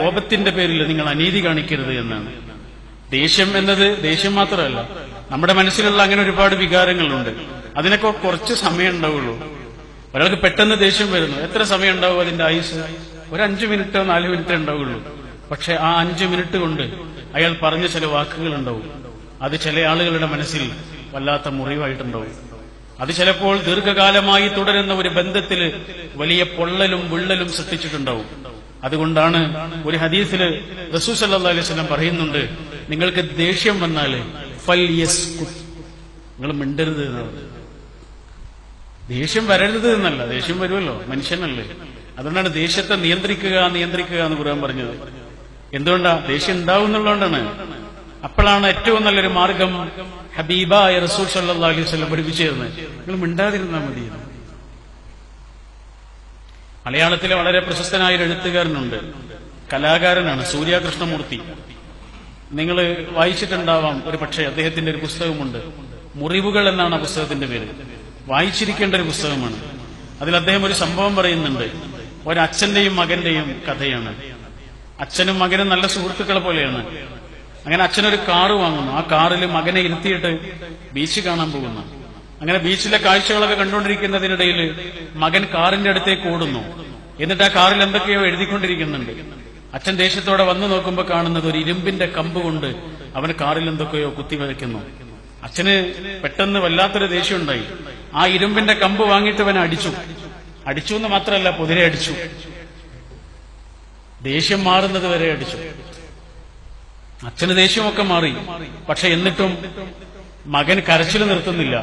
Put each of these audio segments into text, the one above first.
കോപത്തിന്റെ പേരിൽ നിങ്ങൾ അനീതി കാണിക്കരുത് എന്നാണ്. ദേഷ്യം എന്നത് ദേഷ്യം മാത്രമല്ല, നമ്മുടെ മനസ്സിലുള്ള അങ്ങനെ ഒരുപാട് വികാരങ്ങളുണ്ട്. അതിനൊക്കെ കുറച്ച് സമയം ഉണ്ടാവുള്ളൂ. ഒരാൾക്ക് പെട്ടെന്ന് ദേഷ്യം വരുന്നു, എത്ര സമയം ഉണ്ടാവും അതിന്റെ ആയുസ്? ഒരു 5 മിനിറ്റോ 4 മിനിറ്റോ ഉണ്ടാവുള്ളൂ. പക്ഷെ ആ 5 മിനിറ്റ് കൊണ്ട് അയാൾ പറഞ്ഞ ചില വാക്കുകൾ ഉണ്ടാവും. അത് ചില ആളുകളുടെ മനസ്സിൽ വല്ലാത്ത മുറിവായിട്ടുണ്ടാവും. അത് ചിലപ്പോൾ ദീർഘകാലമായി തുടരുന്ന ഒരു ബന്ധത്തിൽ വലിയ പൊള്ളലും വിള്ളലും സൃഷ്ടിച്ചിട്ടുണ്ടാവും. അതുകൊണ്ടാണ് ഒരു ഹദീസില് റസൂൽ സല്ലല്ലാഹു അലൈഹി വസല്ലം പറയുന്നുണ്ട്, നിങ്ങൾക്ക് ദേഷ്യം വന്നാൽ ഫൽയസ്കുത്, നിങ്ങൾ മിണ്ടരുത് എന്നാണ്. ദേഷ്യം വരരുത് എന്നല്ല, ദേഷ്യം വരുമല്ലോ, മനുഷ്യനല്ലേ. അതുകൊണ്ടാണ് ദേഷ്യത്തെ നിയന്ത്രിക്കുക എന്ന് ഖുർആൻ പറഞ്ഞത്. എന്തുകൊണ്ടാ? ദേഷ്യം ഉണ്ടാവും എന്നുള്ളതുകൊണ്ടാണ്. അപ്പോഴാണ് ഏറ്റവും നല്ലൊരു മാർഗം ഹബീബായ റസൂൽ സല്ലല്ലാഹു അലൈഹി വസല്ലം പഠിപ്പിച്ചിരുന്നത്, നിങ്ങൾ മിണ്ടാതിരുന്നാൽ മതി. മലയാളത്തിലെ വളരെ പ്രശസ്തനായ ഒരു എഴുത്തുകാരനുണ്ട്, കലാകാരനാണ്, സൂര്യകൃഷ്ണമൂർത്തി. നിങ്ങൾ വായിച്ചിട്ടുണ്ടാവാം ഒരു പക്ഷേ. അദ്ദേഹത്തിന്റെ ഒരു പുസ്തകമുണ്ട്, മുറിവുകൾ എന്നാണ് ആ പുസ്തകത്തിന്റെ പേര്. വായിച്ചിരിക്കേണ്ട ഒരു പുസ്തകമാണ്. അതിൽ അദ്ദേഹം ഒരു സംഭവം പറയുന്നുണ്ട്. ഒരച്ഛന്റെയും മകന്റെയും കഥയാണ്. അച്ഛനും മകനും നല്ല സുഹൃത്തുക്കളെ പോലെയാണ്. അങ്ങനെ അച്ഛനൊരു കാറ് വാങ്ങുന്നു. ആ കാറിൽ മകനെ ഇരുത്തിയിട്ട് ബീച്ച് കാണാൻ പോകുന്നു. അങ്ങനെ ബീച്ചിലെ കാഴ്ചകളൊക്കെ കണ്ടുകൊണ്ടിരിക്കുന്നതിനിടയിൽ മകൻ കാറിന്റെ അടുത്തേക്ക് ഓടുന്നു. എന്നിട്ട് ആ കാറിൽ എന്തൊക്കെയോ എഴുതിക്കൊണ്ടിരിക്കുന്നുണ്ട്. അച്ഛൻ ദേഷ്യത്തോടെ വന്നു നോക്കുമ്പോൾ കാണുന്നത് ഒരു ഇരുമ്പിന്റെ കമ്പ് കൊണ്ട് അവൻ കാറിൽ എന്തൊക്കെയോ കുത്തിവരയ്ക്കുന്നു. അച്ഛന് പെട്ടെന്ന് വല്ലാത്തൊരു ദേഷ്യം ഉണ്ടായി. ആ ഇരുമ്പിന്റെ കമ്പ് വാങ്ങിയിട്ട് അവൻ അടിച്ചു എന്ന് മാത്രമല്ല, പൊതിരെ അടിച്ചു. ദേഷ്യം മാറുന്നത് വരെ അടിച്ചു. അച്ഛന് ദേഷ്യമൊക്കെ മാറി. പക്ഷെ എന്നിട്ടും മകൻ കരച്ചിൽ നിർത്തുന്നില്ല.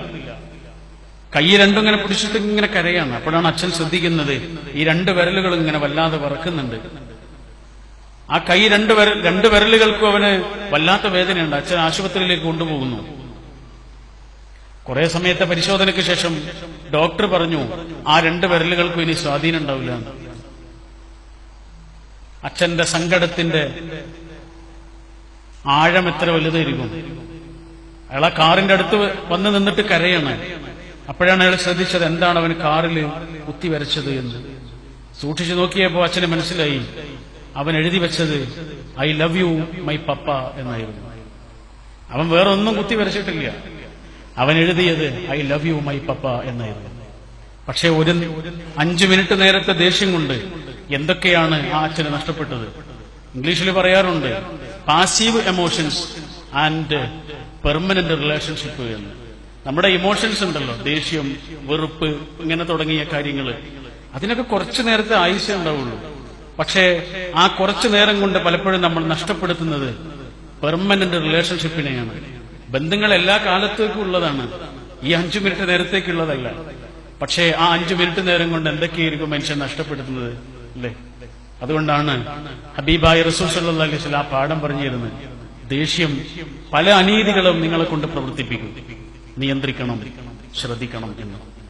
കൈ രണ്ടും ഇങ്ങനെ പിടിച്ചിട്ട് ഇങ്ങനെ കരയാണ്. അപ്പോഴാണ് അച്ഛൻ ശ്രദ്ധിക്കുന്നത്, ഈ 2 വിരലുകളും ഇങ്ങനെ വല്ലാതെ വിറക്കുന്നുണ്ട്. ആ കൈ 2 വിരലുകൾക്കും അവന് വല്ലാത്ത വേദനയുണ്ട്. അച്ഛൻ ആശുപത്രിയിലേക്ക് കൊണ്ടുപോകുന്നു. കുറെ സമയത്തെ പരിശോധനയ്ക്ക് ശേഷം ഡോക്ടർ പറഞ്ഞു, ആ 2 വിരലുകൾക്കും ഇനി സ്വാധീനം ഉണ്ടാവില്ല. അച്ഛന്റെ സങ്കടത്തിന്റെ ആഴം എത്ര വലുതായിരിക്കും. അയാൾ ആ കാറിന്റെ അടുത്ത് വന്ന് നിന്നിട്ട് കരയാണ്. അപ്പോഴാണ് അയാൾ ശ്രദ്ധിച്ചത്, എന്താണ് അവൻ കാറിൽ കുത്തി വരച്ചത് എന്ന്. സൂക്ഷിച്ചു നോക്കിയപ്പോ അച്ഛന് മനസ്സിലായി, അവൻ എഴുതി വെച്ചത് ഐ ലവ് യു മൈ പപ്പ എന്നായിരുന്നു. അവൻ വേറെ ഒന്നും കുത്തി വരച്ചിട്ടില്ല. അവൻ എഴുതിയത് ഐ ലവ് യു മൈ പപ്പ എന്നായിരുന്നു. പക്ഷെ ഒരു 5 മിനിറ്റ് നേരത്തെ ദേഷ്യം കൊണ്ട് എന്തൊക്കെയാണ് ആ അച്ഛന് നഷ്ടപ്പെട്ടത്. ഇംഗ്ലീഷിൽ പറയാറുണ്ട്, passive emotions and permanent relationship എന്ന്. നമ്മുടെ ഇമോഷൻസ് ഉണ്ടല്ലോ, ദേഷ്യം, വെറുപ്പ്, ഇങ്ങനെ തുടങ്ങിയ കാര്യങ്ങൾ, അതിനൊക്കെ കുറച്ചു നേരത്തെ ആയുസ്സേ ഉണ്ടാവുള്ളൂ. പക്ഷേ ആ കുറച്ചു നേരം കൊണ്ട് പലപ്പോഴും നമ്മൾ നഷ്ടപ്പെടുത്തുന്നത് പെർമനന്റ് റിലേഷൻഷിപ്പിനെയാണ്. ബന്ധങ്ങൾ എല്ലാ കാലത്തേക്കും ഉള്ളതാണ്, ഈ 5 മിനിറ്റ് നേരത്തേക്കുള്ളതല്ല. പക്ഷേ ആ 5 മിനിറ്റ് നേരം കൊണ്ട് എന്തൊക്കെയായിരിക്കും മനുഷ്യൻ നഷ്ടപ്പെടുത്തുന്നത്, അല്ലേ? അതുകൊണ്ടാണ് ഹബീബായ റസൂൽ സല്ലല്ലാഹു അലൈഹി വസല്ലം ആ പാഠം പറഞ്ഞു തരുന്നത്. ദേഷ്യം പല അനീതികളും നിങ്ങളെ കൊണ്ട് പ്രവർത്തിപ്പിക്കും. നിയന്ത്രിക്കണം, ശ്രദ്ധിക്കണം എന്ന്.